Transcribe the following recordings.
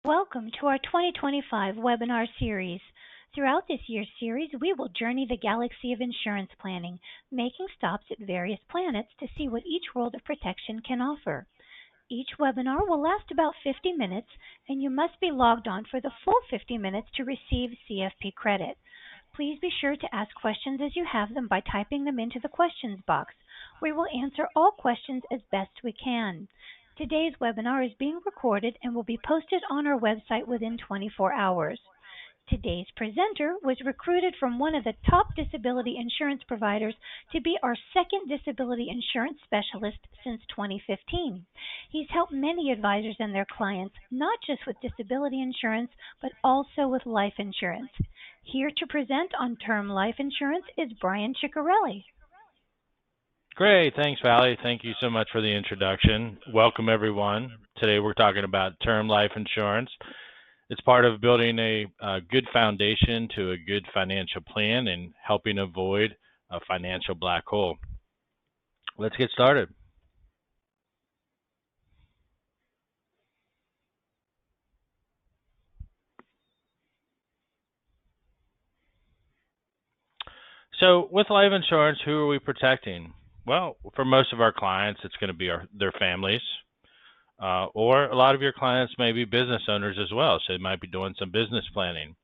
Welcome to our 2025 webinar series. Throughout this year's series, we will journey the galaxy of insurance planning, making stops at various planets to see what each world of protection can offer. Each webinar will last about 50 minutes, and you must be logged on for the full 50 minutes to receive CFP credit. Please be sure to ask questions as you have them by typing them into the questions box. We will answer all questions as best we can. Today's webinar is being recorded and will be posted on our website within 24 hours. Today's presenter was recruited from one of the top disability insurance providers to be our second disability insurance specialist since 2015. He's helped many advisors and their clients, not just with disability insurance, but also with life insurance. Here to present on term life insurance is Brian Ciccarelli. Great. Thanks, Valerie. Thank you so much for the introduction. Welcome, everyone. Today we're talking about term life insurance. It's part of building a good foundation to a good financial plan and helping avoid a financial black hole. Let's get started. So with life insurance, who are we protecting? Well, for most of our clients, it's going to be their families. Or a lot of your clients may be business owners as well, so they might be doing some business planning.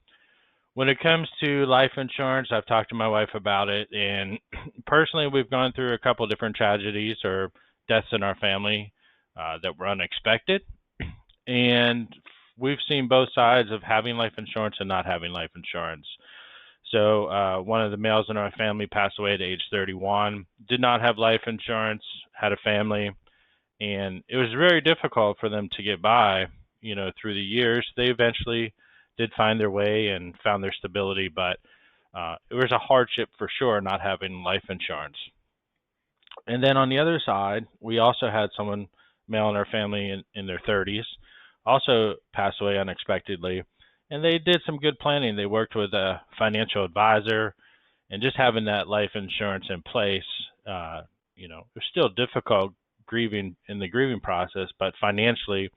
When it comes to life insurance, I've talked to my wife about it, and personally, we've gone through a couple different tragedies or deaths in our family that were unexpected, and we've seen both sides of having life insurance and not having life insurance. So one of the males in our family passed away at age 31, did not have life insurance, had a family, and it was very difficult for them to get by, through the years. They eventually did find their way and found their stability, but it was a hardship for sure not having life insurance. And then on the other side, we also had someone, male in our family in their 30s, also passed away unexpectedly. And they did some good planning. They worked with a financial advisor, and just having that life insurance in place, it was still difficult grieving in the grieving process, but financially,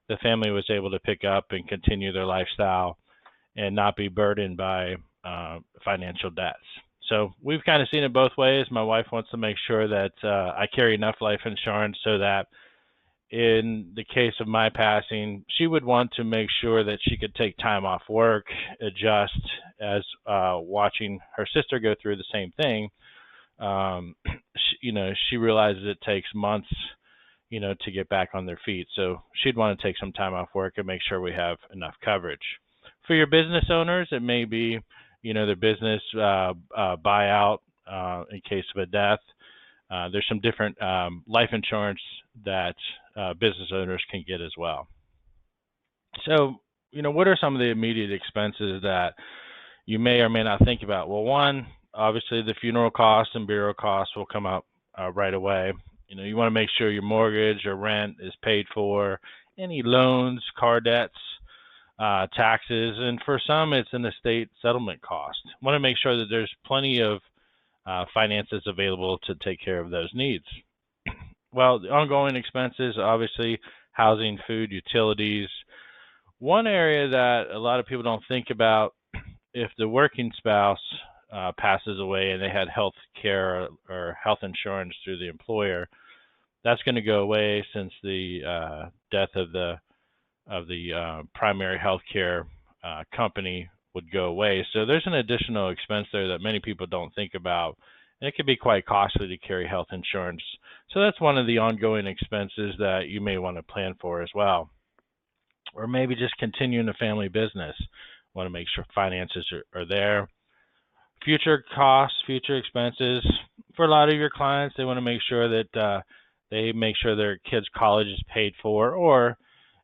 the family was able to pick up and continue their lifestyle and not be burdened by financial debts. So we've kind of seen it both ways. My wife wants to make sure that I carry enough life insurance so that in the case of my passing, she would want to make sure that she could take time off work, adjust, as watching her sister go through the same thing. She realizes it takes months, to get back on their feet. So she'd want to take some time off work and make sure we have enough coverage. For your business owners, it may be, their business buyout in case of a death. There's some different life insurance that business owners can get as well. So, what are some of the immediate expenses that you may or may not think about? Well, one, obviously the funeral costs and burial costs will come up right away. You want to make sure your mortgage or rent is paid for, any loans, car debts, taxes, and for some it's an estate settlement cost. Want to make sure that there's plenty of finances available to take care of those needs. Well, the ongoing expenses, obviously, housing, food, utilities. One area that a lot of people don't think about, if the working spouse passes away and they had health care or health insurance through the employer, that's going to go away since the death of the primary health care company would go away. So there's an additional expense there that many people don't think about, and it can be quite costly to carry health insurance. So that's one of the ongoing expenses that you may want to plan for as well. Or maybe just continuing the family business. Want to make sure finances are there. Future costs, future expenses. For a lot of your clients, they want to make sure that they make sure their kids' college is paid for, or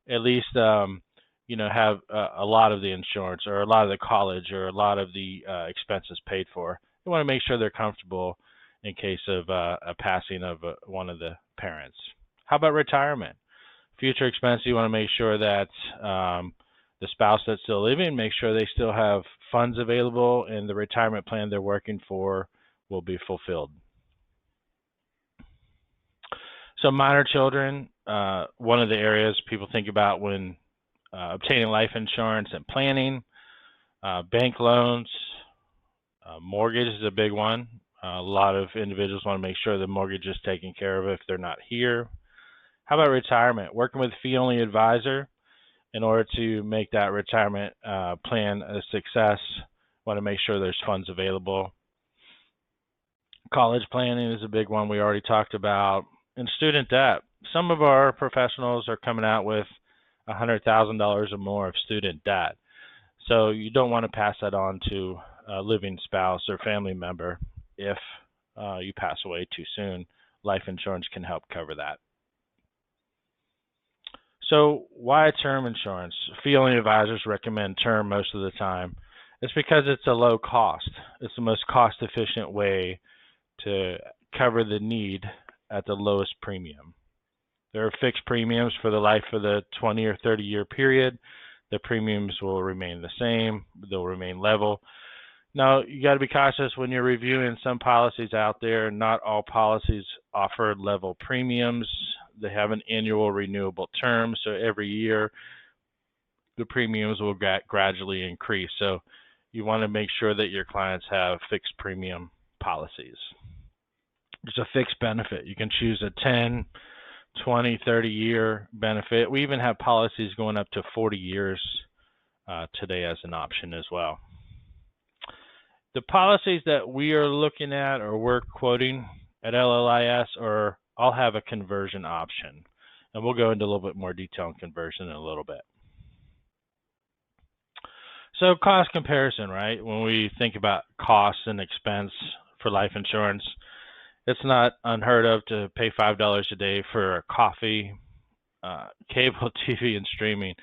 at least have a lot of the insurance or a lot of the college or a lot of the expenses paid for. They want to make sure they're comfortable in case of a passing of one of the parents. How about retirement? Future expenses, you want to make sure that the spouse that's still living, make sure they still have funds available and the retirement plan they're working for will be fulfilled. So minor children, one of the areas people think about when obtaining life insurance and planning, bank loans, mortgage is a big one. A lot of individuals want to make sure the mortgage is taken care of if they're not here. How about retirement? Working with a fee-only advisor in order to make that retirement plan a success. Want to make sure there's funds available. College planning is a big one we already talked about. And student debt. Some of our professionals are coming out with $100,000 or more of student debt. So you don't want to pass that on to a living spouse or family member if you pass away too soon. Life insurance can help cover that. So why term insurance? Fee-only advisors recommend term most of the time. It's because it's a low cost. It's the most cost-efficient way to cover the need at the lowest premium. There are fixed premiums for the life of the 20 or 30-year period. The premiums will remain the same. They'll remain level. Now, you got to be cautious when you're reviewing some policies out there. Not all policies offer level premiums. They have an annual renewable term, so every year the premiums will gradually increase. So you want to make sure that your clients have fixed premium policies. There's a fixed benefit. You can choose a 10, 20, 30-year benefit. We even have policies going up to 40 years today as an option as well. The policies that we are looking at or we're quoting at LLIS all have a conversion option. And we'll go into a little bit more detail on conversion in a little bit. So cost comparison, right? When we think about costs and expense for life insurance, it's not unheard of to pay $5 a day for a coffee, cable TV, and streaming.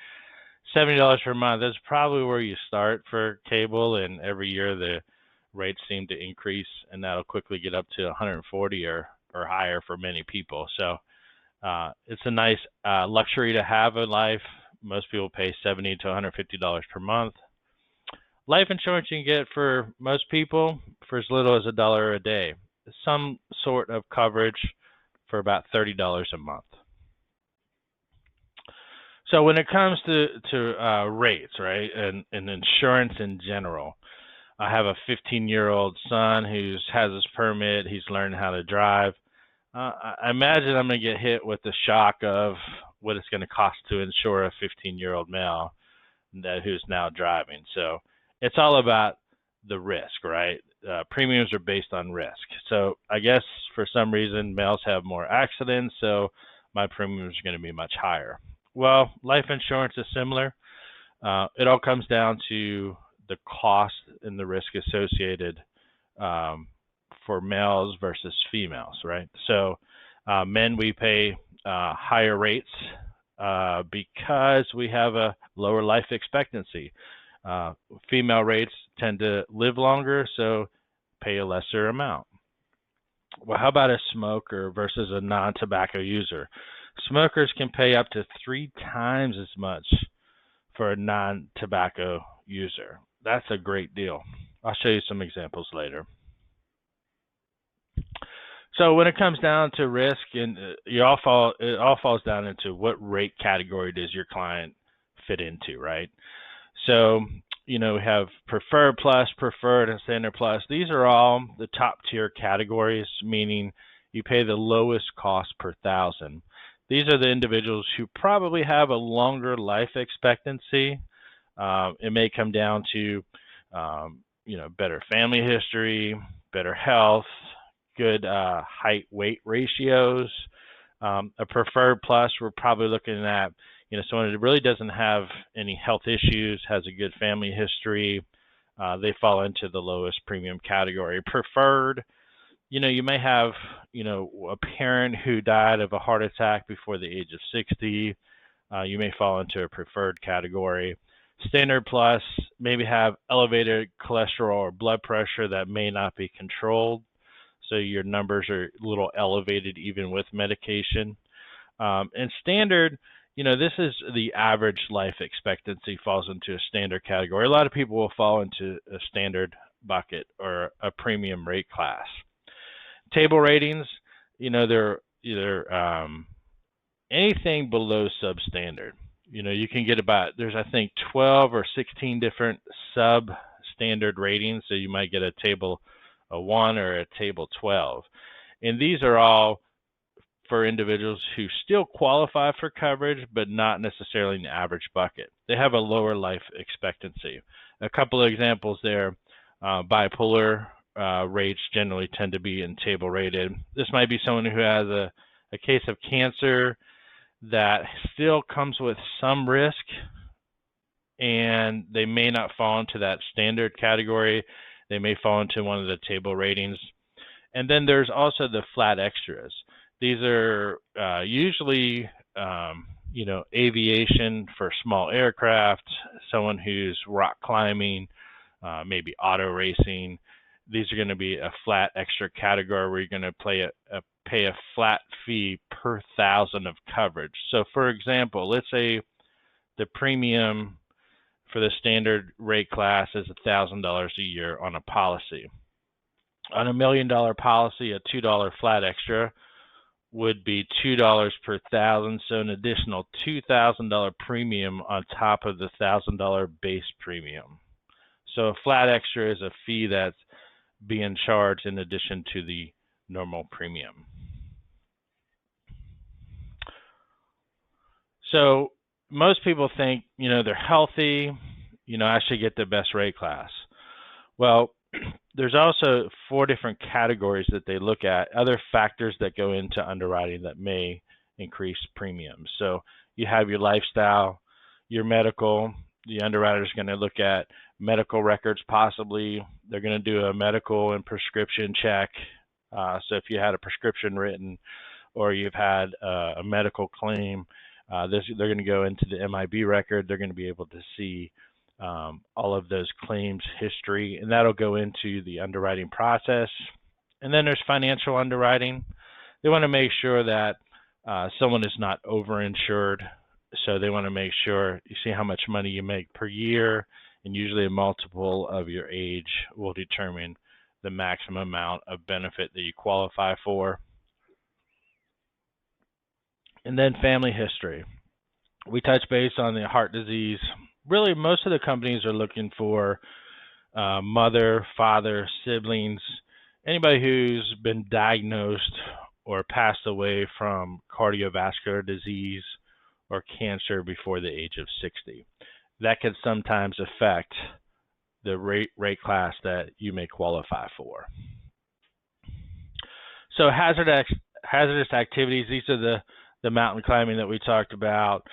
$70 per month, that's probably where you start for cable, and every year the rates seem to increase, and that'll quickly get up to 140 or higher for many people. So it's a nice luxury to have in life. Most people pay $70 to $150 per month. Life insurance you can get for most people for as little as $1 a day. Some sort of coverage for about $30 a month. So when it comes to rates, right, and insurance in general, I have a 15-year-old son who has his permit. He's learning how to drive. I imagine I'm going to get hit with the shock of what it's going to cost to insure a 15-year-old male who's now driving. So it's all about the risk, right? Premiums are based on risk. So I guess for some reason males have more accidents, so my premiums are going to be much higher. Well, life insurance is similar. It all comes down to the cost and the risk associated for males versus females, right? So men, we pay higher rates because we have a lower life expectancy. Female rates tend to live longer, so pay a lesser amount. Well, how about a smoker versus a non-tobacco user? Smokers can pay up to 3 times as much for a non-tobacco user. That's a great deal. I'll show you some examples later. So when it comes down to risk, and it all falls down into what rate category does your client fit into, right? So, we have preferred plus, preferred, and standard plus. These are all the top tier categories, meaning you pay the lowest cost per thousand. These are the individuals who probably have a longer life expectancy. It may come down to, better family history, better health, good height-weight ratios. A preferred plus, we're probably looking at someone that really doesn't have any health issues, has a good family history. They fall into the lowest premium category. Preferred, you may have, a parent who died of a heart attack before the age of 60. You may fall into a preferred category. Standard plus, maybe have elevated cholesterol or blood pressure that may not be controlled. So your numbers are a little elevated even with medication. And standard, this is the average life expectancy falls into a standard category. A lot of people will fall into a standard bucket or a premium rate class. Table ratings, they're either anything below substandard. You can get there's I think 12 or 16 different substandard ratings. So you might get a table a 1 or a table 12. And these are all for individuals who still qualify for coverage, but not necessarily in the average bucket. They have a lower life expectancy. A couple of examples there, bipolar rates generally tend to be in table rated. This might be someone who has a case of cancer that still comes with some risk, and they may not fall into that standard category. They may fall into one of the table ratings. And then there's also the flat extras. These are usually, aviation for small aircraft, someone who's rock climbing, maybe auto racing. These are going to be a flat extra category where you're going to pay a flat fee per thousand of coverage. So, for example, let's say the premium for the standard rate class is $1,000 a year on a policy. On a $1 million policy, a $2 flat extra would be $2 per thousand, so an additional $2,000 premium on top of the $1,000 base premium. So a flat extra is a fee that's being charged in addition to the normal premium. So most people think, they're healthy, I should get the best rate class. Well, there's also 4 different categories that they look at, other factors that go into underwriting that may increase premiums. So you have your lifestyle, your medical. The underwriter is going to look at medical records possibly. They're going to do a medical and prescription check. So if you had a prescription written or you've had a medical claim, they're going to go into the MIB record. They're going to be able to see all of those claims history, and that'll go into the underwriting process. And then there's financial underwriting. They want to make sure that someone is not overinsured. So they want to make sure you see how much money you make per year, and usually a multiple of your age will determine the maximum amount of benefit that you qualify for. And then family history. We touch base on the heart disease. Really, most of the companies are looking for mother, father, siblings, anybody who's been diagnosed or passed away from cardiovascular disease or cancer before the age of 60. That can sometimes affect the rate class that you may qualify for. So hazardous activities, these are the mountain climbing that we talked about.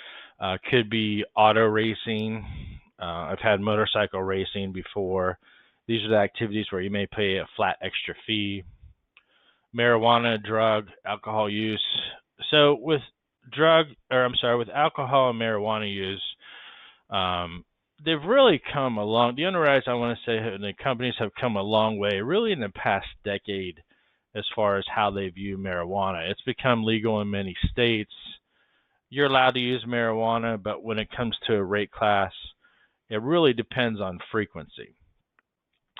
Could be auto racing. I've had motorcycle racing before. These are the activities where you may pay a flat extra fee. Marijuana, drug, alcohol use. So with alcohol and marijuana use, they've really come along. The underwriters, I want to say, the companies have come a long way, really in the past decade, as far as how they view marijuana. It's become legal in many states. You're allowed to use marijuana, but when it comes to a rate class, it really depends on frequency.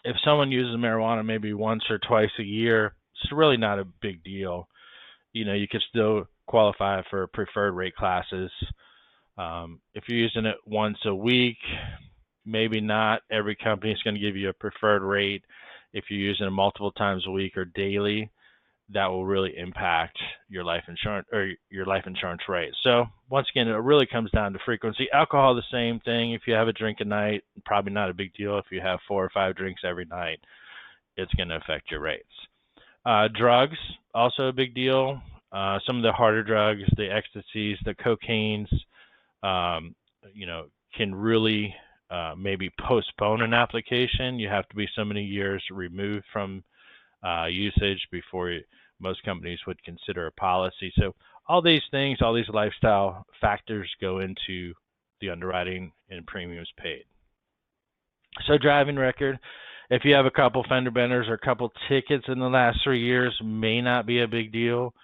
If someone uses marijuana maybe once or twice a year, it's really not a big deal. You could still qualify for preferred rate classes. If you're using it once a week, maybe not. Every company is going to give you a preferred rate. If you're using it multiple times a week or daily, that will really impact your life insurance rate. So once again, it really comes down to frequency. Alcohol, the same thing. If you have a drink a night, probably not a big deal. If you have 4 or 5 drinks every night, it's going to affect your rates. Drugs, also a big deal. Some of the harder drugs, the ecstasies, the cocaines, can really maybe postpone an application. You have to be so many years removed from usage before most companies would consider a policy. So all these things, all these lifestyle factors go into the underwriting and premiums paid. So driving record, if you have a couple fender benders or a couple tickets in the last 3 years, may not be a big deal.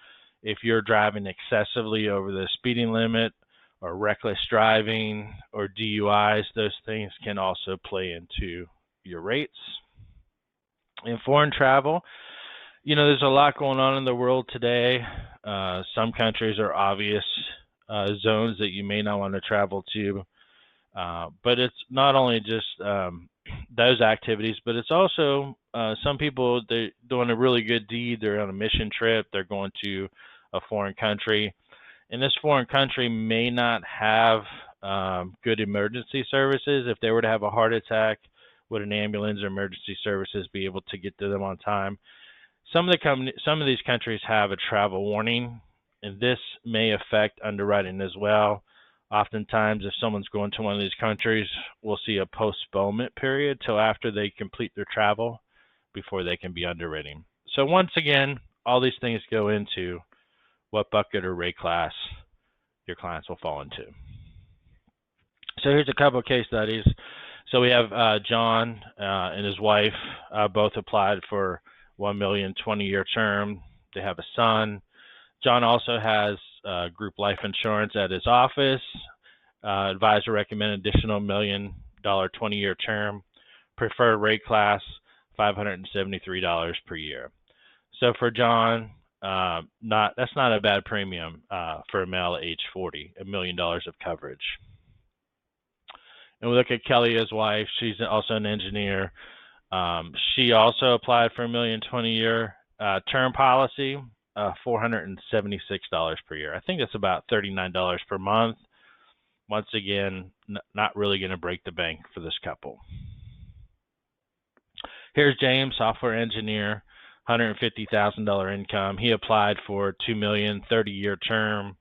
If you're driving excessively over the speeding limit or reckless driving or DUIs, those things can also play into your rates. In foreign travel, there's a lot going on in the world today. Some countries are obvious zones that you may not want to travel to. But it's not only just those activities, but it's also some people, they're doing a really good deed. They're on a mission trip. They're going to a foreign country, and this foreign country may not have good emergency services. If they were to have a heart attack, would an ambulance or emergency services be able to get to them on time? Some of these countries have a travel warning, and this may affect underwriting as well. Oftentimes, if someone's going to one of these countries, we'll see a postponement period till after they complete their travel before they can be underwritten. So once again, all these things go into what bucket or rate class your clients will fall into. So here's a couple of case studies. So we have John and his wife both applied for 1 million 20-year term. They have a son. John also has group life insurance at his office. Advisor recommended additional $1 million 20-year term. Preferred rate class $573 per year. So for John, that's not a bad premium for a male at age 40, $1 million of coverage. And we look at Kelly, his wife. She's also an engineer. She also applied for $1 million 20-year term policy, $476 per year. I think that's about $39 per month. Once again, not really going to break the bank for this couple. Here's James, software engineer, $150,000 income. He applied for $2 million 30-year term,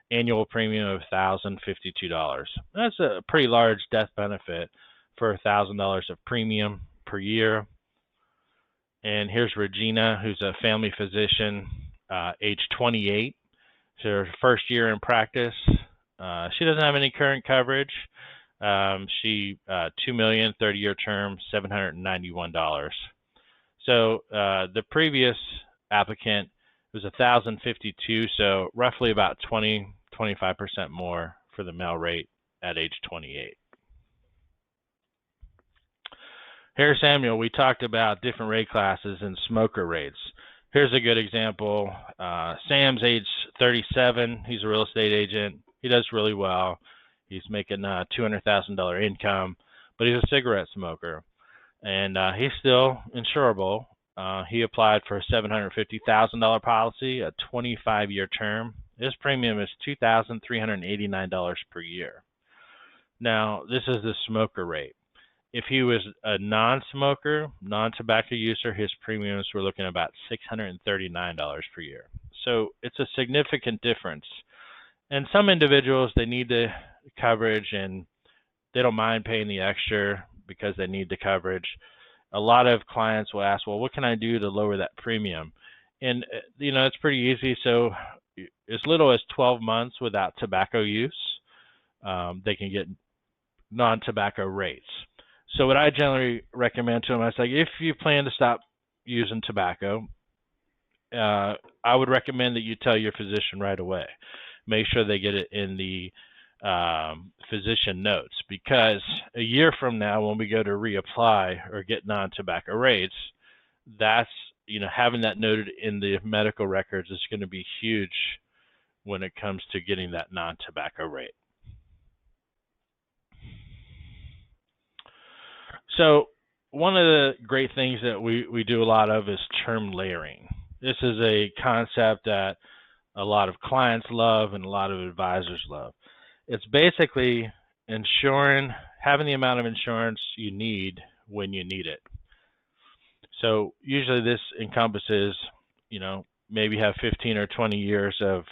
annual premium of $1,052. That's a pretty large death benefit for $1,000 of premium per year. And here's Regina, who's a family physician, age 28. It's her first year in practice. She doesn't have any current coverage. $2 million 30-year term, $791. So the previous applicant was $1,052, so roughly about 25% more for the male rate at age 28. Here, Samuel, we talked about different rate classes and smoker rates. Here's a good example. Sam's age 37. He's a real estate agent. He does really well. He's making $200,000 income, but he's a cigarette smoker, and he's still insurable. He applied for a $750,000 policy, a 25-year term. His premium is $2,389 per year. Now, this is the smoker rate. If he was a non-smoker, non-tobacco user, his premiums were looking at about $639 per year. So it's a significant difference. And some individuals, they need the coverage and they don't mind paying the extra because they need the coverage. A lot of clients will ask, well, what can I do to lower that premium? And, it's pretty easy. So as little as 12 months without tobacco use, they can get non-tobacco rates. So what I generally recommend to them, I say, if you plan to stop using tobacco, I would recommend that you tell your physician right away. Make sure they get it in the physician notes, because a year from now when we go to reapply or get non-tobacco rates, that's, having that noted in the medical records is going to be huge when it comes to getting that non-tobacco rate. So one of the great things that we do a lot of is term layering. This is a concept that a lot of clients love and a lot of advisors love. It's basically having the amount of insurance you need when you need it. So usually this encompasses, maybe have 15 or 20 years of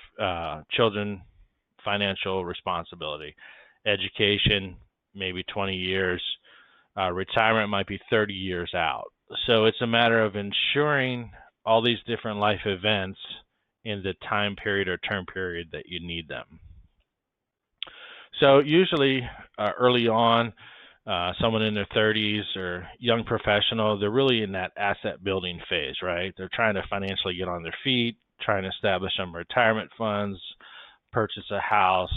children financial responsibility. Education, maybe 20 years. Retirement might be 30 years out. So it's a matter of ensuring all these different life events in the time period or term period that you need them. So usually early on, someone in their 30s or young professional, they're really in that asset building phase, right? They're trying to financially get on their feet, trying to establish some retirement funds, purchase a house,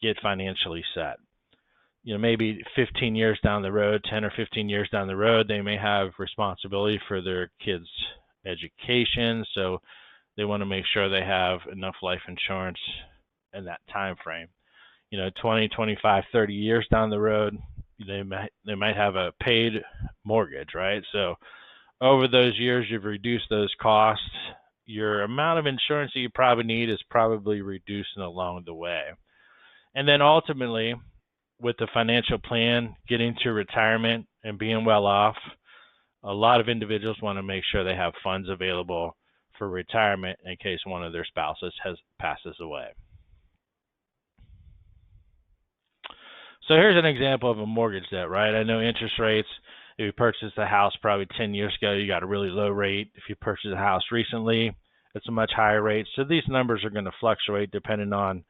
get financially set. Maybe 15 years down the road, 10 or 15 years down the road, they may have responsibility for their kids' education. So they want to make sure they have enough life insurance in that time frame. 20, 25, 30 years down the road, they might have a paid mortgage, right? So over those years, you've reduced those costs. Your amount of insurance that you probably need is probably reducing along the way. And then ultimately, with the financial plan, getting to retirement and being well off, a lot of individuals want to make sure they have funds available for retirement in case one of their spouses passes away. So here's an example of a mortgage debt, right? I know interest rates, if you purchased a house probably 10 years ago, you got a really low rate. If you purchased a house recently, it's a much higher rate. So these numbers are going to fluctuate depending on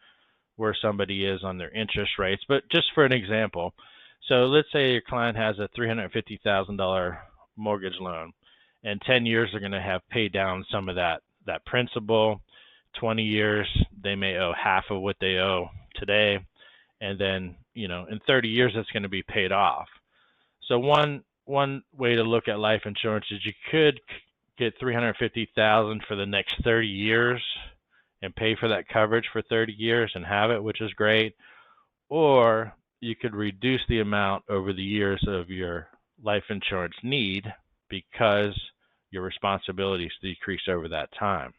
where somebody is on their interest rates. But just for an example, so let's say your client has a $350,000 mortgage loan, and 10 years they're going to have paid down some of that principal. 20 years, they may owe half of what they owe today. And then, in 30 years, that's going to be paid off. So one way to look at life insurance is you could get $350,000 for the next 30 years and pay for that coverage for 30 years and have it, which is great. Or you could reduce the amount over the years of your life insurance need because your responsibilities decrease over that time.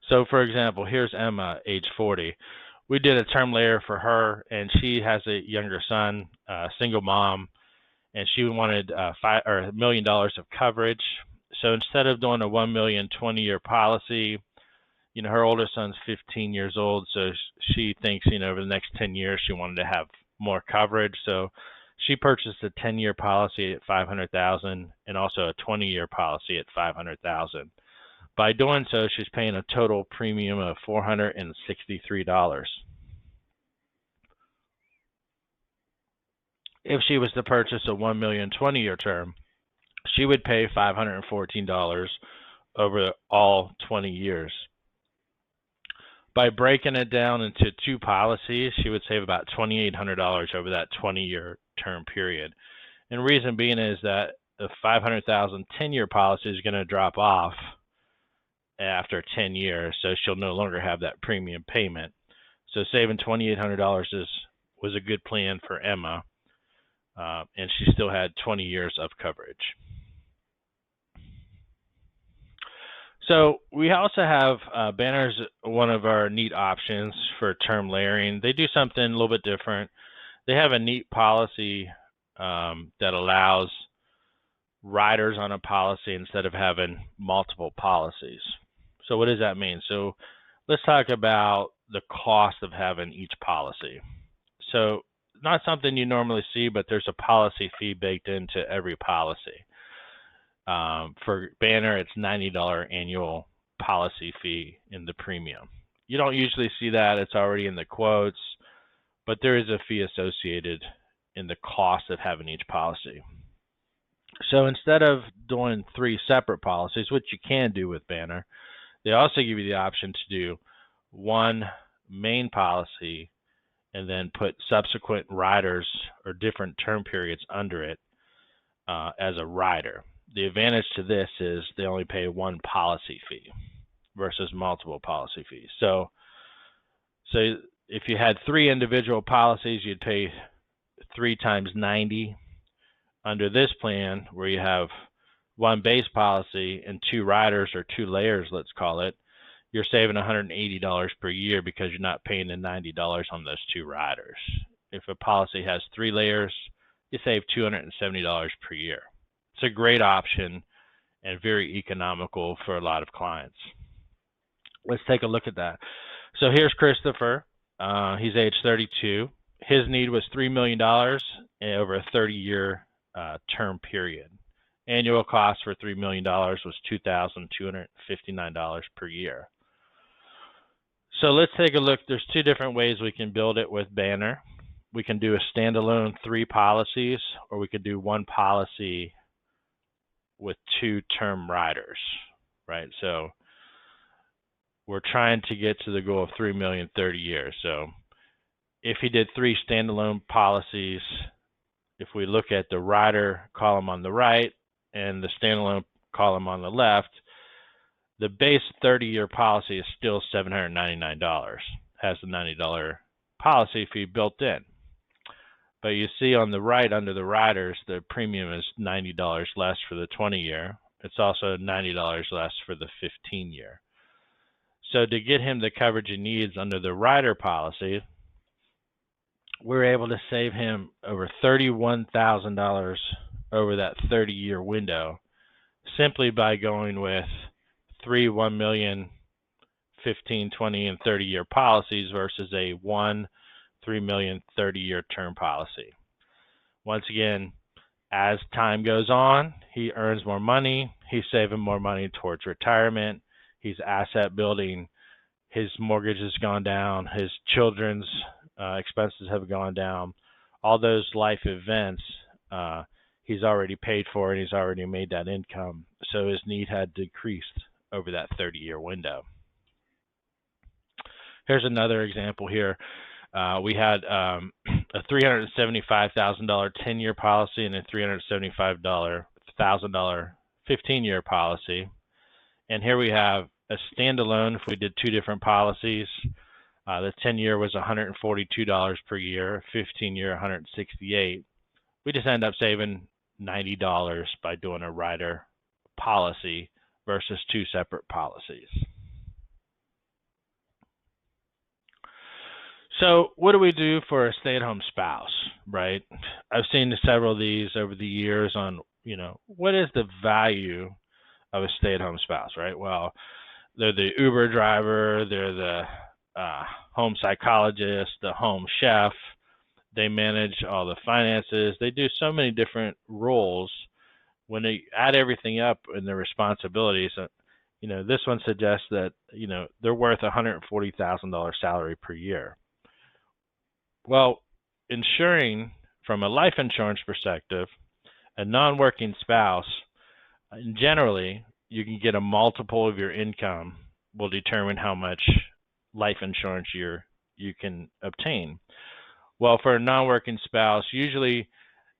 So for example, here's Emma, age 40. We did a term layer for her, and she has a younger son, single mom, and she wanted $1 million of coverage. So instead of doing a $1 million 20-year policy, her oldest son's 15 years old, so she thinks, over the next 10 years she wanted to have more coverage. So she purchased a 10-year policy at $500,000 and also a 20-year policy at $500,000. By doing so, she's paying a total premium of $463. If she was to purchase a $1 million 20-year term, she would pay $514 over all 20 years. By breaking it down into two policies, she would save about $2,800 over that 20-year term period. And the reason being is that the $500,000 10-year policy is going to drop off after 10 years, so she'll no longer have that premium payment. So saving $2,800 was a good plan for Emma, and she still had 20 years of coverage. So we also have Banner's one of our neat options for term layering. They do something a little bit different. They have a neat policy that allows riders on a policy instead of having multiple policies. So what does that mean? So let's talk about the cost of having each policy. So not something you normally see, but there's a policy fee baked into every policy. For Banner, it's $90 annual policy fee in the premium. You don't usually see that. It's already in the quotes, but there is a fee associated in the cost of having each policy. So instead of doing 3 separate policies, which you can do with Banner, they also give you the option to do one main policy and then put subsequent riders or different term periods under it as a rider. The advantage to this is they only pay one policy fee versus multiple policy fees. So if you had 3 individual policies, you'd pay 3 times 90. Under this plan, where you have one base policy and 2 riders or 2 layers, let's call it, you're saving $180 per year because you're not paying the $90 on those 2 riders. If a policy has 3 layers, you save $270 per year. It's a great option and very economical for a lot of clients. Let's take a look at that. So here's Christopher. He's age 32. His need was $3 million over a 30-year term period. Annual cost for $3 million was $2,259 per year. So let's take a look. There's 2 different ways we can build it with Banner. We can do a standalone 3 policies, or we could do 1 policy with 2 term riders, right? So we're trying to get to the goal of $3 million 30 years. So if he did 3 standalone policies, if we look at the rider column on the right and the standalone column on the left, The base 30-year policy is still $799. Has the $90 policy fee built in. But you see on the right under the riders, the premium is $90 less for the 20-year. It's also $90 less for the 15-year. So to get him the coverage he needs under the rider policy, we're able to save him over $31,000 over that 30-year window simply by going with 3 $1 million, 15, 20, and 30-year policies versus a 1, 3 million, 30-year term policy. Once again, as time goes on, he earns more money, he's saving more money towards retirement, he's asset building, his mortgage has gone down, his children's expenses have gone down. All those life events he's already paid for and he's already made that income, so his need had decreased over that 30-year window. Here's another example here. We had a $375,000 10-year policy and a $375,000 15-year policy. And here we have a standalone. If we did two different policies, the 10-year was $142 per year, 15-year $168. We just end up saving $90 by doing a rider policy versus two separate policies. So what do we do for a stay-at-home spouse, right? I've seen several of these over the years on, what is the value of a stay-at-home spouse, right? Well, they're the Uber driver, they're the home psychologist, the home chef. They manage all the finances. They do so many different roles. When they add everything up in their responsibilities, this one suggests that, they're worth $140,000 salary per year. Well, insuring from a life insurance perspective, a non-working spouse, generally, you can get a multiple of your income will determine how much life insurance you can obtain. Well, for a non-working spouse, usually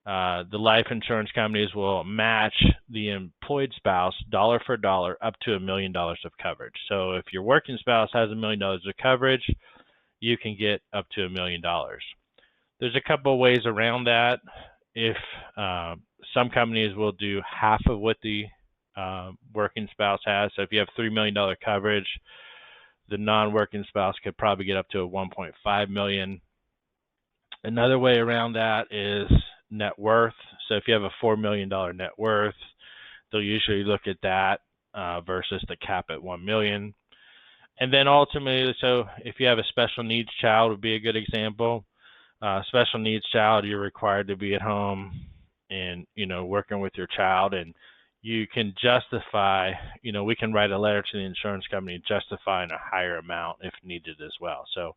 the life insurance companies will match the employed spouse dollar for dollar up to $1 million of coverage. So if your working spouse has $1 million of coverage, you can get up to $1 million. There's a couple of ways around that. If some companies will do half of what the working spouse has. So if you have $3 million coverage, the non-working spouse could probably get up to a $1.5 million. Another way around that is net worth. So if you have a $4 million net worth, they'll usually look at that versus the cap at $1 million. And then ultimately, so if you have a special needs child would be a good example. Special needs child, you're required to be at home and, working with your child, and you can justify, we can write a letter to the insurance company justifying a higher amount if needed as well. So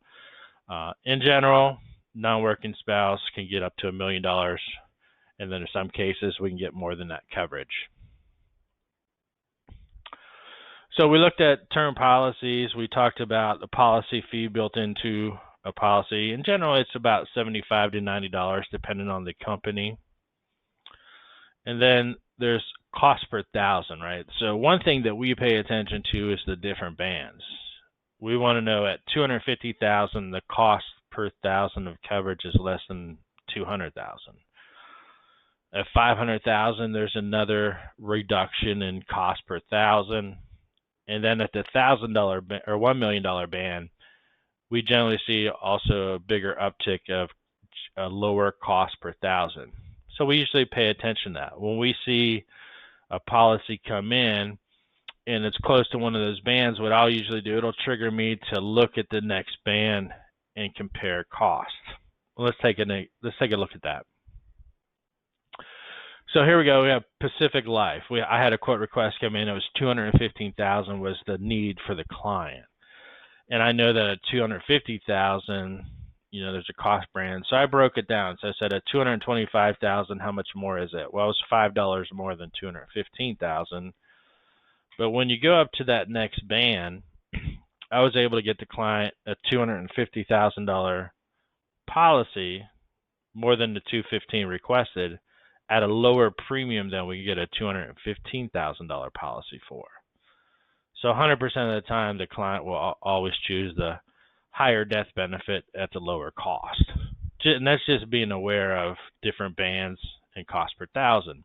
in general, non-working spouse can get up to $1 million, and then in some cases we can get more than that coverage. So we looked at term policies. We talked about the policy fee built into a policy. In general, it's about $75 to $90 depending on the company. And then there's cost per thousand, right? So one thing that we pay attention to is the different bands. We want to know at $250,000 the cost per thousand of coverage is less than $200,000. At $500,000, there's another reduction in cost per thousand. And then at the $1,000 or $1 million band, we generally see also a bigger uptick of a lower cost per thousand. So we usually pay attention to that. When we see a policy come in and it's close to one of those bands, what I'll usually do, it'll trigger me to look at the next band and compare costs. Well, let's take a look at that. So here we go. We have Pacific Life. I had a quote request come in. It was $215,000 was the need for the client, and I know that at $250,000, there's a cost brand. So I broke it down. So I said at $225,000, how much more is it? Well, it was $5 more than $215,000. But when you go up to that next band, I was able to get the client a $250,000 policy, more than the $215,000 requested, at a lower premium than we get a $215,000 policy for. So 100% of the time, the client will always choose the higher death benefit at the lower cost. And that's just being aware of different bands and cost per thousand.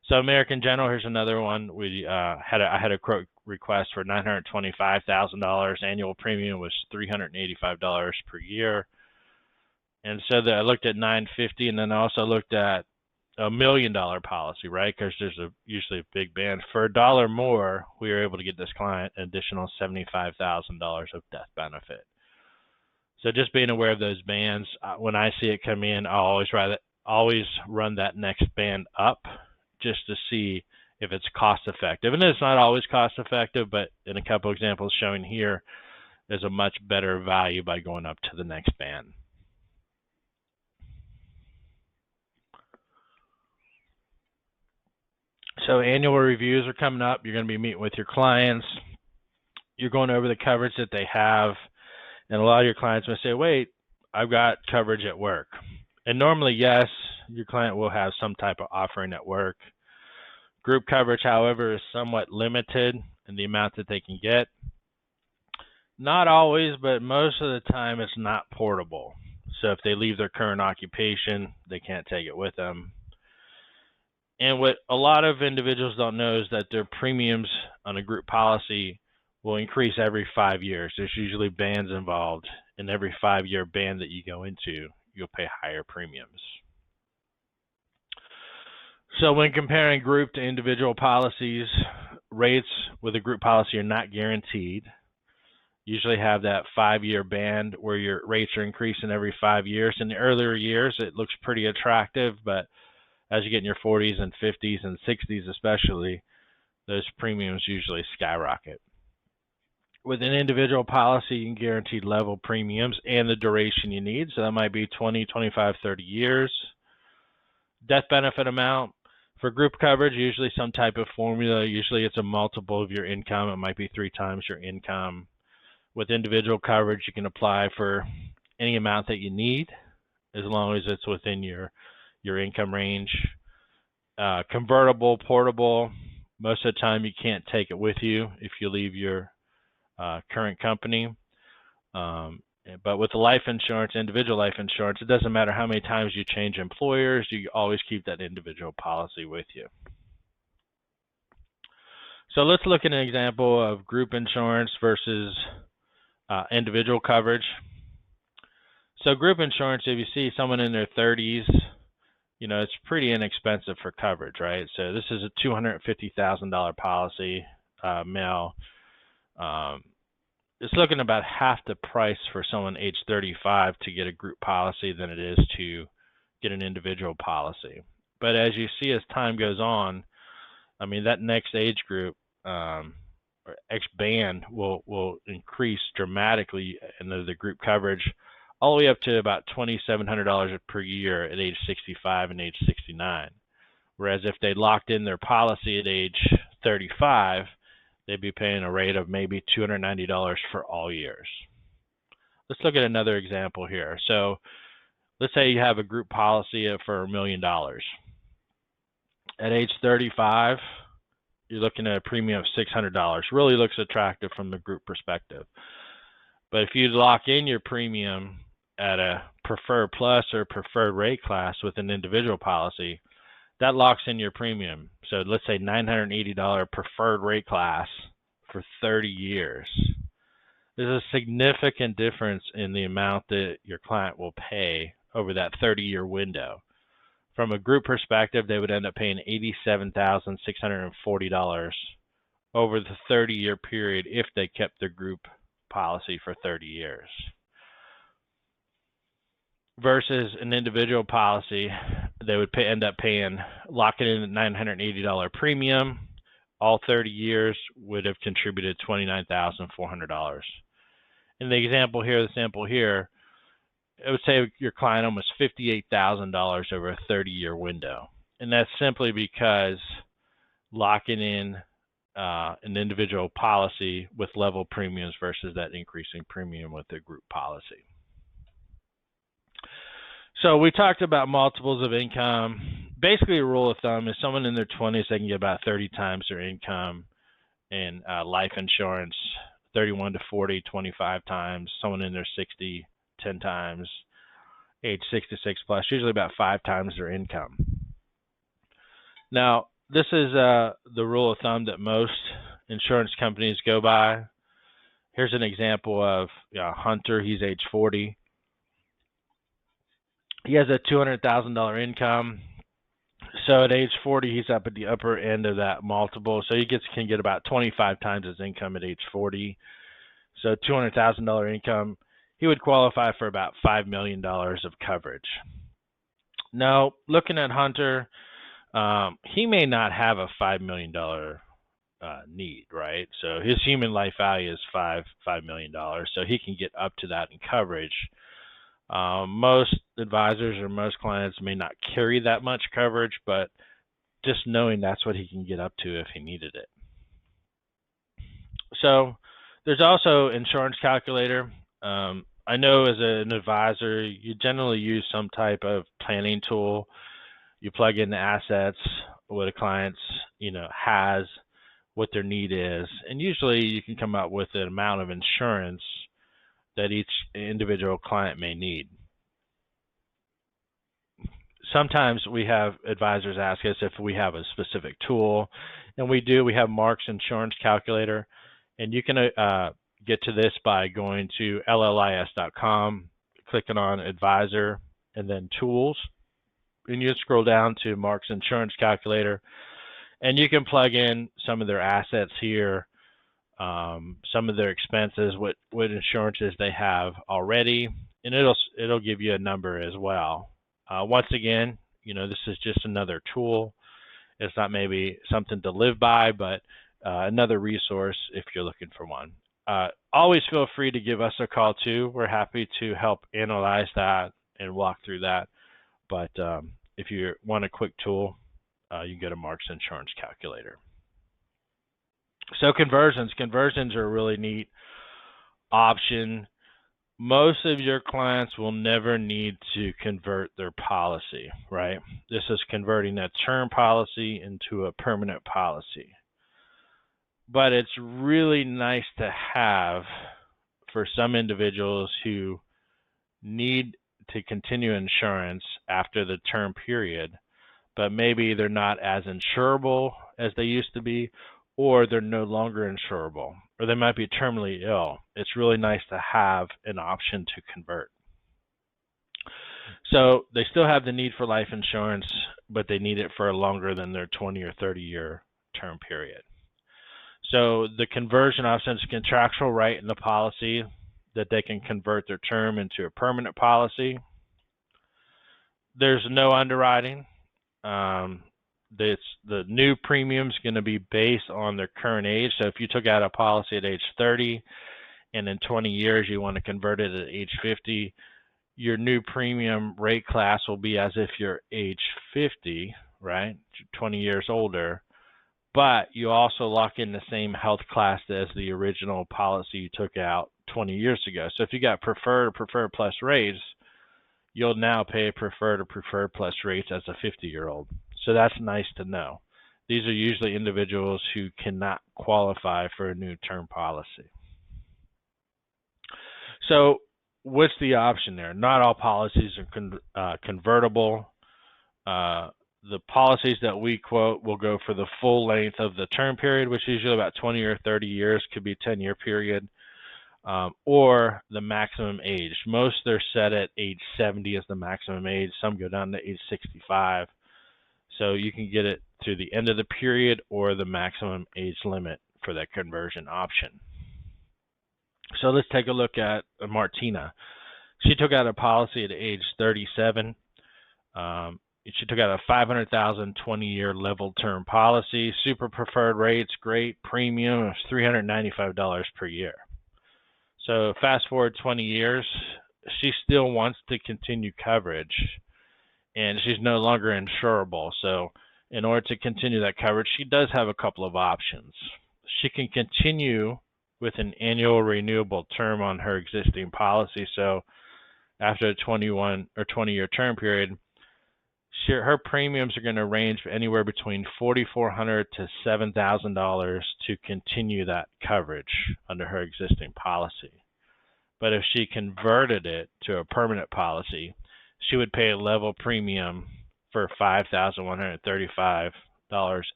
So American General, here's another one. I had a quote request for $925,000. Annual premium was $385 per year. And so I looked at 950, and then I also looked at $1 million policy, right? Because there's usually a big band. For $1 more, we were able to get this client an additional $75,000 of death benefit. So just being aware of those bands. When I see it come in, I'll always run that next band up just to see if it's cost effective. And it's not always cost effective, but in a couple examples showing here, there's a much better value by going up to the next band. So annual reviews are coming up. You're going to be meeting with your clients. You're going over the coverage that they have. And a lot of your clients may say, wait, I've got coverage at work. And normally, yes, your client will have some type of offering at work. Group coverage, however, is somewhat limited in the amount that they can get. Not always, but most of the time it's not portable. So if they leave their current occupation, they can't take it with them. And what a lot of individuals don't know is that their premiums on a group policy will increase every 5 years. There's usually bands involved, and every 5-year band that you go into, you'll pay higher premiums. So when comparing group to individual policies, rates with a group policy are not guaranteed. Usually have that 5-year band where your rates are increasing every 5 years. In the earlier years, it looks pretty attractive, but as you get in your 40s and 50s and 60s especially, those premiums usually skyrocket. With an individual policy, you can guarantee level premiums and the duration you need. So that might be 20, 25, 30 years. Death benefit amount. For group coverage, usually some type of formula. Usually it's a multiple of your income. It might be 3 times your income. With individual coverage, you can apply for any amount that you need as long as it's within your income range. Convertible, portable. Most of the time you can't take it with you if you leave your current company. But with the life insurance, individual life insurance, it doesn't matter how many times you change employers, you always keep that individual policy with you. So let's look at an example of group insurance versus individual coverage. So group insurance, if you see someone in their 30s, it's pretty inexpensive for coverage, right? So this is a $250,000 policy, male. It's looking about half the price for someone age 35 to get a group policy than it is to get an individual policy. But as you see as time goes on, that next age group or X band will increase dramatically in the group coverage, all the way up to about $2,700 per year at age 65 and age 69. Whereas if they locked in their policy at age 35, they'd be paying a rate of maybe $290 for all years. Let's look at another example here. So let's say you have a group policy for $1 million. At age 35, you're looking at a premium of $600. Really looks attractive from the group perspective. But if you lock in your premium at a preferred plus or preferred rate class with an individual policy, that locks in your premium. So let's say $980 preferred rate class for 30 years. There's a significant difference in the amount that your client will pay over that 30-year window. From a group perspective, they would end up paying $87,640 over the 30-year period if they kept their group policy for 30 years. Versus an individual policy, they would end up locking in a $980 premium. All 30 years would have contributed $29,400. In the sample here, it would save your client almost $58,000 over a 30-year window. And that's simply because locking in an individual policy with level premiums versus that increasing premium with the group policy. So we talked about multiples of income. Basically, a rule of thumb is someone in their 20s, they can get about 30 times their income in life insurance, 31 to 40, 25 times. Someone in their 60, 10 times. Age 66 plus, usually about 5 times their income. Now, this is the rule of thumb that most insurance companies go by. Here's an example of Hunter. He's age 40. He has a $200,000 income. So at age 40, he's up at the upper end of that multiple. So he can get about 25 times his income at age 40. So $200,000 income, he would qualify for about $5 million of coverage. Now, looking at Hunter, he may not have a $5 million need, right? So his human life value is $5 million, so he can get up to that in coverage. Most advisors or most clients may not carry that much coverage, but just knowing that's what he can get up to if he needed it. So there's also insurance calculator. I know as an advisor, you generally use some type of planning tool. You plug in the assets, what a client's has, what their need is, and usually you can come up with an amount of insurance that each individual client may need. Sometimes we have advisors ask us if we have a specific tool, and we do. We have Mark's Insurance Calculator, and you can get to this by going to llis.com, clicking on Advisor, and then Tools, and you scroll down to Mark's Insurance Calculator, and you can plug in some of their assets here, some of their expenses, what insurances they have already, and it'll give you a number as well. Once again, this is just another tool. It's not maybe something to live by, but another resource if you're looking for one. Always feel free to give us a call too. We're happy to help analyze that and walk through that. But if you want a quick tool, you can go to Mark's Insurance Calculator. So conversions are a really neat option. Most of your clients will never need to convert their policy, right? This is converting a term policy into a permanent policy. But it's really nice to have for some individuals who need to continue insurance after the term period, but maybe they're not as insurable as they used to be, or they're no longer insurable, or they might be terminally ill. It's really nice to have an option to convert. So they still have the need for life insurance, but they need it for longer than their 20 or 30-year term period. So the conversion option is a contractual right in the policy that they can convert their term into a permanent policy. There's no underwriting. The new premium is going to be based on their current age. So if you took out a policy at age 30 and in 20 years you want to convert it at age 50, your new premium rate class will be as if you're age 50, right? 20 years older. But you also lock in the same health class as the original policy you took out 20 years ago. So if you got preferred or preferred plus rates, you'll now pay preferred or preferred plus rates as a 50-year-old. So that's nice to know. These are usually individuals who cannot qualify for a new term policy. So what's the option there? Not all policies are convertible. The policies that we quote will go for the full length of the term period, which is usually about 20 or 30 years, could be a 10-year period, or the maximum age. Most they're set at age 70 as the maximum age. Some go down to age 65. So you can get it through the end of the period or the maximum age limit for that conversion option. So let's take a look at Martina. She took out a policy at age 37. She took out a $500,000 20-year level term policy. Super preferred rates, great premium of $395 per year. So fast forward 20 years, she still wants to continue coverage, and she's no longer insurable. So in order to continue that coverage, she does have a couple of options. She can continue with an annual renewable term on her existing policy. So after a 21 or 20-year term period, her premiums are going to range anywhere between $4,400 to $7,000 to continue that coverage under her existing policy. But if she converted it to a permanent policy, she would pay a level premium for $5,135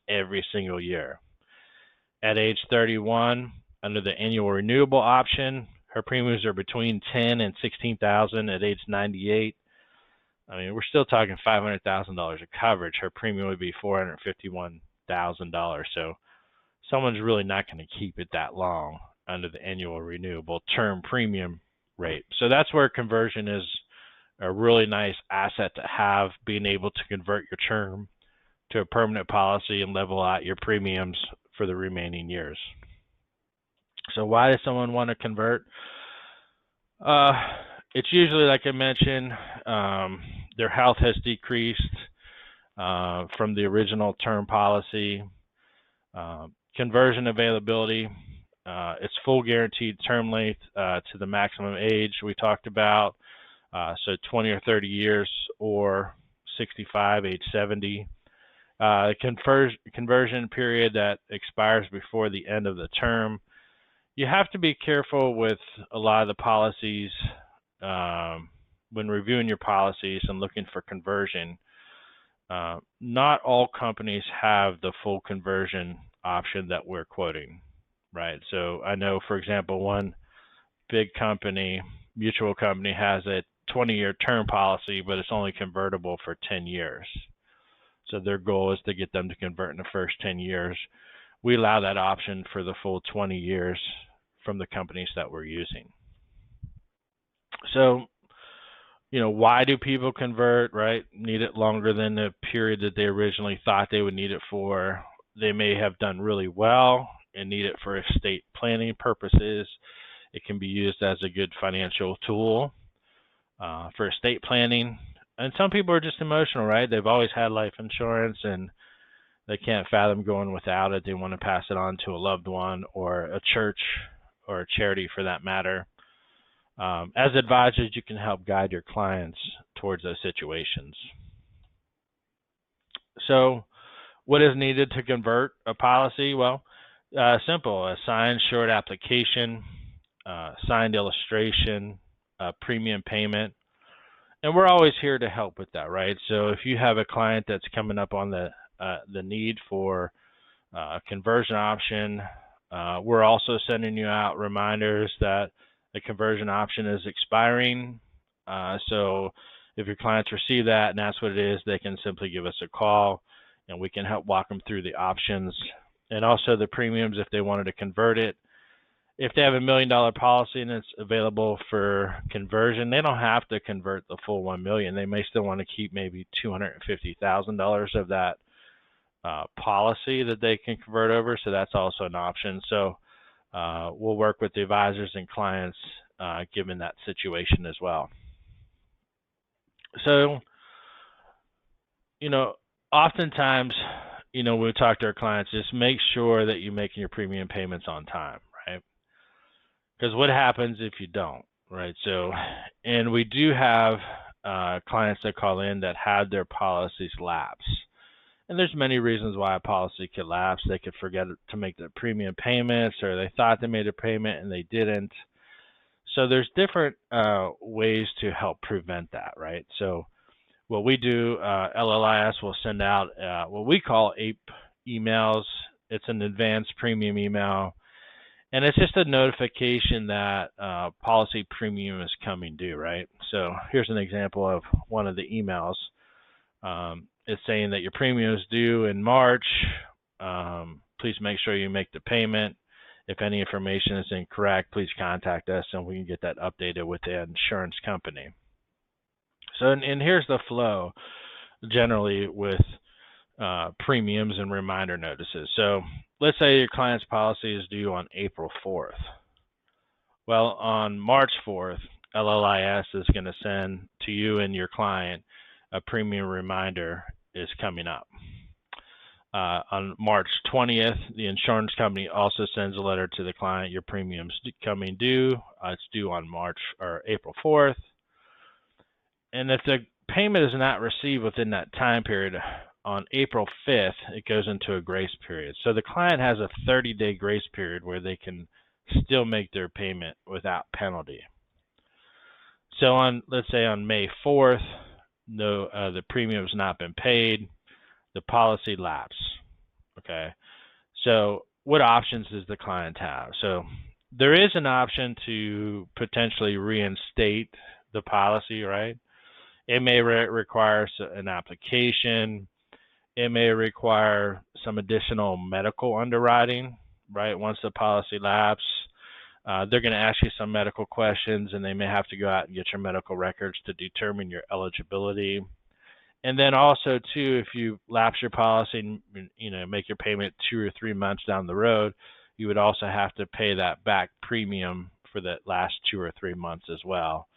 every single year. At age 31, under the annual renewable option, her premiums are between $10,000 and $16,000. At age 98, I mean, we're still talking $500,000 of coverage. Her premium would be $451,000. So someone's really not going to keep it that long under the annual renewable term premium rate. So that's where conversion is a really nice asset to have, being able to convert your term to a permanent policy and level out your premiums for the remaining years. So why does someone want to convert? It's usually, like I mentioned, their health has decreased from the original term policy. Conversion availability, it's full guaranteed term length to the maximum age we talked about, so 20 or 30 years or 65, age 70. Conversion period that expires before the end of the term. You have to be careful with a lot of the policies when reviewing your policies and looking for conversion. Not all companies have the full conversion option that we're quoting, right? So I know, for example, one big company, mutual company, has a 20-year term policy, but it's only convertible for 10 years. So their goal is to get them to convert in the first 10 years. We allow that option for the full 20 years from the companies that we're using. So, why do people convert, right? Need it longer than the period that they originally thought they would need it for. They may have done really well and need it for estate planning purposes. It can be used as a good financial tool for estate planning. And some people are just emotional, right? They've always had life insurance and they can't fathom going without it. They want to pass it on to a loved one or a church or a charity for that matter. As advisors, you can help guide your clients towards those situations. So what is needed to convert a policy? Well, simple: a signed short application, signed illustration, premium payment. And we're always here to help with that, right? So if you have a client that's coming up on the need for a conversion option, we're also sending you out reminders that the conversion option is expiring. So if your clients receive that and that's what it is, they can simply give us a call and we can help walk them through the options and also the premiums if they wanted to convert it. If they have $1 million policy and it's available for conversion, they don't have to convert the full $1 million. They may still want to keep maybe $250,000 of that policy that they can convert over. So that's also an option. So we'll work with the advisors and clients given that situation as well. So, oftentimes, when we talk to our clients, just make sure that you're making your premium payments on time, right? Because what happens if you don't, right? So, and we do have clients that call in that had their policies lapse. And there's many reasons why a policy could lapse. They could forget to make their premium payments, or they thought they made a payment and they didn't. So there's different ways to help prevent that, right? So what we do, LLIS will send out what we call APE emails. It's an advanced premium email. And it's just a notification that policy premium is coming due, right? So here's an example of one of the emails. It's saying that your premium is due in March. Please make sure you make the payment. If any information is incorrect, please contact us and we can get that updated with the insurance company. So, and here's the flow generally with premiums and reminder notices. So let's say your client's policy is due on April 4th. Well, on March 4th, LLIS is going to send to you and your client a premium reminder is coming up. On March 20th, the insurance company also sends a letter to the client, your premium's coming due. It's due on April 4th. And if the payment is not received within that time period, on April 5th, it goes into a grace period. So the client has a 30-day grace period where they can still make their payment without penalty. So let's say on May 4th, the premium has not been paid, the policy lapses. Okay. So what options does the client have? So there is an option to potentially reinstate the policy, right? It may require an application. It may require some additional medical underwriting, right? Once the policy lapses, they're going to ask you some medical questions, and they may have to go out and get your medical records to determine your eligibility. And then also, too, if you lapse your policy and make your payment 2 or 3 months down the road, you would also have to pay that back premium for that last 2 or 3 months as well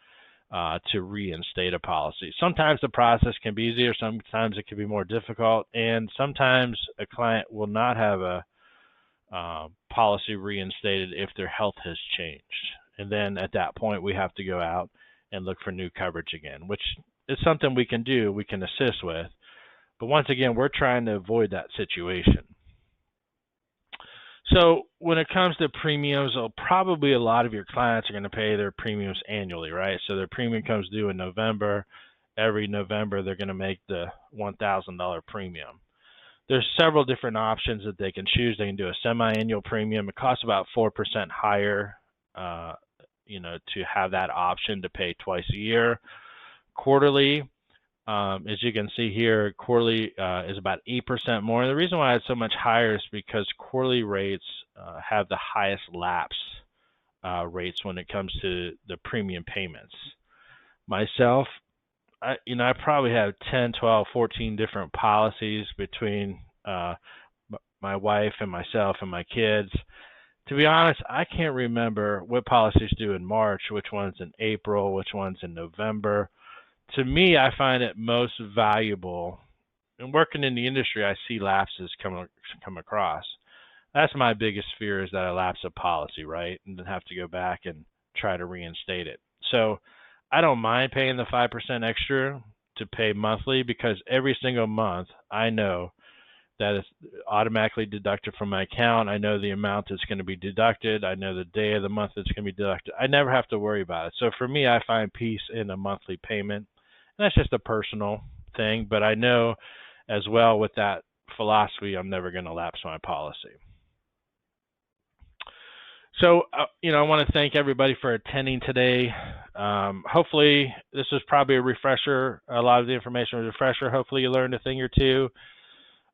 to reinstate a policy. Sometimes the process can be easier, sometimes it can be more difficult, and sometimes a client will not have a policy reinstated if their health has changed. And then at that point, we have to go out and look for new coverage again, which is something we can do, we can assist with. But once again, we're trying to avoid that situation. So when it comes to premiums, probably a lot of your clients are going to pay their premiums annually, right? So their premium comes due in November. Every November, they're going to make the $1,000 premium. There's several different options that they can choose. They can do a semi-annual premium. It costs about 4% higher, to have that option to pay twice a year. Quarterly, as you can see here, quarterly is about 8% more. And the reason why it's so much higher is because quarterly rates have the highest lapse rates when it comes to the premium payments. Myself, I probably have 10, 12, 14 different policies between my wife and myself and my kids. To be honest, I can't remember what policies due in March, which one's in April, which one's in November. To me, I find it most valuable. And working in the industry, I see lapses come across. That's my biggest fear, is that I lapse a policy, right, and then have to go back and try to reinstate it. So I don't mind paying the 5% extra to pay monthly, because every single month I know that it's automatically deducted from my account. I know the amount that's going to be deducted. I know the day of the month that's going to be deducted. I never have to worry about it. So for me, I find peace in a monthly payment. And that's just a personal thing, but I know as well with that philosophy, I'm never going to lapse my policy. So, I want to thank everybody for attending today. Hopefully, this was probably a refresher. A lot of the information was a refresher. Hopefully, you learned a thing or two.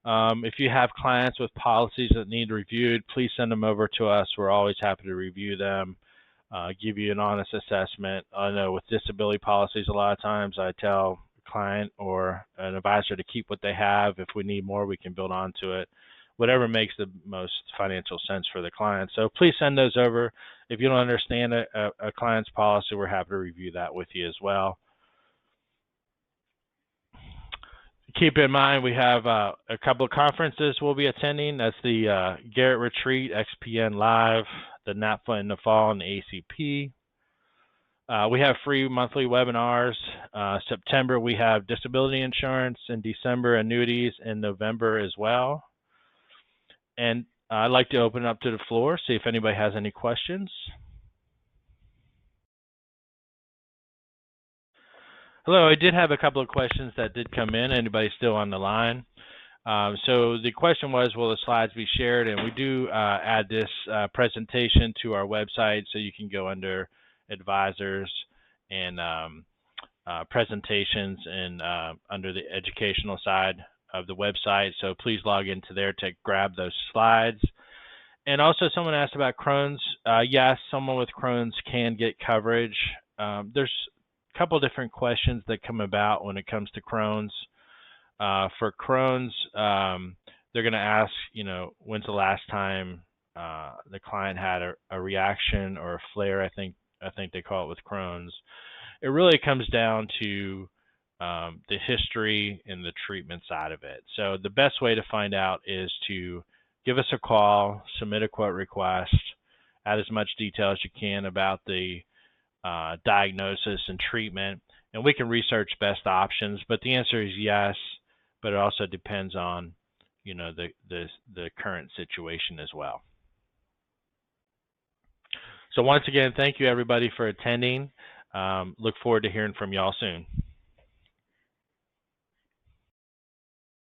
If you have clients with policies that need reviewed, please send them over to us. We're always happy to review them, give you an honest assessment. I know with disability policies, a lot of times I tell a client or an advisor to keep what they have. If we need more, we can build onto it. Whatever makes the most financial sense for the client. So please send those over. If you don't understand a client's policy, we're happy to review that with you as well. Keep in mind, we have a couple of conferences we'll be attending. That's the Garrett Retreat, XPN Live, the NAPFA in the fall, and the ACP. We have free monthly webinars. September, we have disability insurance. In December, annuities. In November as well. And I'd like to open it up to the floor, see if anybody has any questions. Hello, I did have a couple of questions that did come in. Anybody still on the line? So the question was, will the slides be shared? And we do add this presentation to our website, so you can go under advisors and presentations and under the educational side of the website. So please log into there to grab those slides. And also, someone asked about Crohn's. Yes, someone with Crohn's can get coverage. There's a couple different questions that come about when it comes to Crohn's. For Crohn's, they're going to ask, when's the last time the client had a reaction or a flare, I think they call it with Crohn's. It really comes down to the history and the treatment side of it. So the best way to find out is to give us a call, submit a quote request, add as much detail as you can about the diagnosis and treatment, and we can research best options. But the answer is yes, but it also depends on, the current situation as well. So once again, thank you everybody for attending. Look forward to hearing from y'all soon.